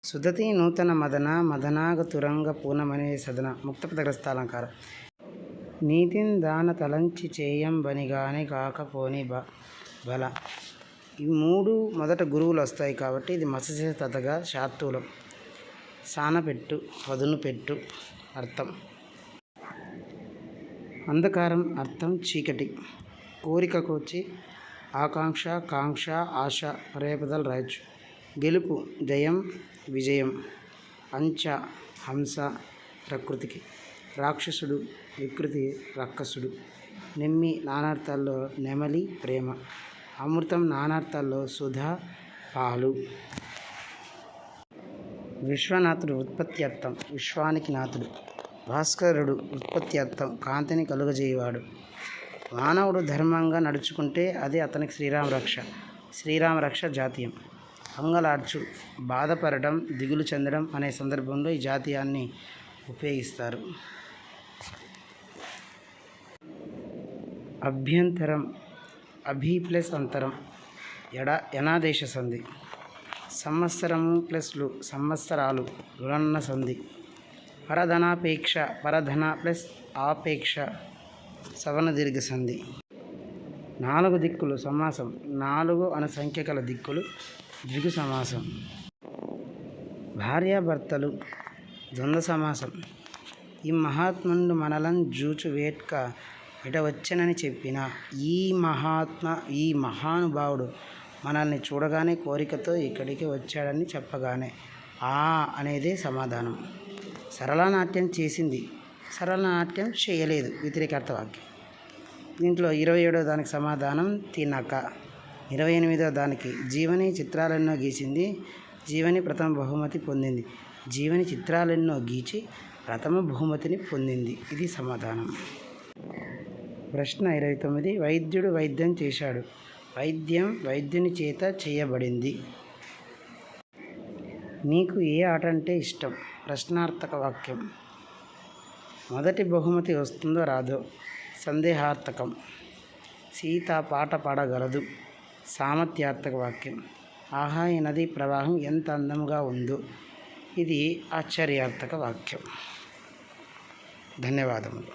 సుధతి నూతన మదన మదనాగ తురంగ పూనమనే సదన ముక్తపదగ్రస్త అలంకారం. నీతిన్ దాన తలంచి చేయం బనిగాని కాకపోని బల. ఈ మూడు మొదట గురువులు వస్తాయి కాబట్టి ఇది మత్స్య తతగా శార్దూలం. సానపెట్టు పదును పెట్టు అర్థం. అంధకారం అర్థం చీకటి. కోరికకు వచ్చి ఆకాంక్ష కాంక్ష ఆశ పర్యాయపదాలు రాయొచ్చు. గెలుపు జయం విజయం. అంచ హంస ప్రకృతికి. రాక్షసుడు వికృతి రక్కసుడు. నెమ్మి నానార్థాల్లో నెమలి ప్రేమ. అమృతం నానార్థాల్లో సుధ పాలు. విశ్వనాథుడు ఉత్పత్తి అర్థం విశ్వానికి నాథుడు. భాస్కరుడు ఉత్పత్తి అర్థం కాంతిని కలుగజేయవాడు. మానవుడు ధర్మంగా నడుచుకుంటే అది అతనికి శ్రీరామరక్ష. శ్రీరామరక్ష జాతీయం. అంగలార్చు బాధపడడం దిగులు చెందడం అనే సందర్భంలో ఈ జాతీయాన్ని ఉపయోగిస్తారు. అభ్యంతరం అభి ప్లస్ అంతరం యనాదేశ సంధి. సంవత్సరము ప్లస్ లు సంవత్సరాలు లులన్న సంధి. పరధనాపేక్ష పరధన ప్లస్ ఆపేక్ష సవర్ణ దీర్ఘ సంధి. నాలుగు దిక్కులు సమాసం. నాలుగు అను సంఖ్య గల దిక్కులు ద్విగు సమాసం. భార్యాభర్తలు ద్వంద్వ సమాసం. ఈ మహాత్ముండు మనలను జూచు వేట్క ఇటవచ్చెనని చెప్పిన ఈ మహానుభావుడు మనల్ని చూడగానే కోరికతో ఇక్కడికి వచ్చాడని చెప్పగానే ఆ అనేదే సమాధానం. సరళ నాట్యం చేసింది సరళ నాట్యం చేయలేదు వ్యతిరేకార్థ వాక్యం. దీంట్లో 27వ దానికి సమాధానం తినక. 28వ దానికి జీవని చిత్రాలెన్నో గీసింది జీవని ప్రథమ బహుమతి పొందింది. జీవని చిత్రాలెన్నో గీచి ప్రథమ బహుమతిని పొందింది. ఇది సమాధానం. ప్రశ్న 29. వైద్యుడు వైద్యం చేశాడు. వైద్యం వైద్యుని చేత చేయబడింది. నీకు ఏ ఆట అంటే ఇష్టం? ప్రశ్నార్థక వాక్యం. మొదటి బహుమతి వస్తుందో రాదో సందేహార్థకం. సీత పాట పాడగలదు సామర్థ్యార్థక వాక్యం. ఆహా ఈ నదీ ప్రవాహం ఎంత అందంగా ఉందో ఇది ఆశ్చర్యార్థక వాక్యం. ధన్యవాదములు.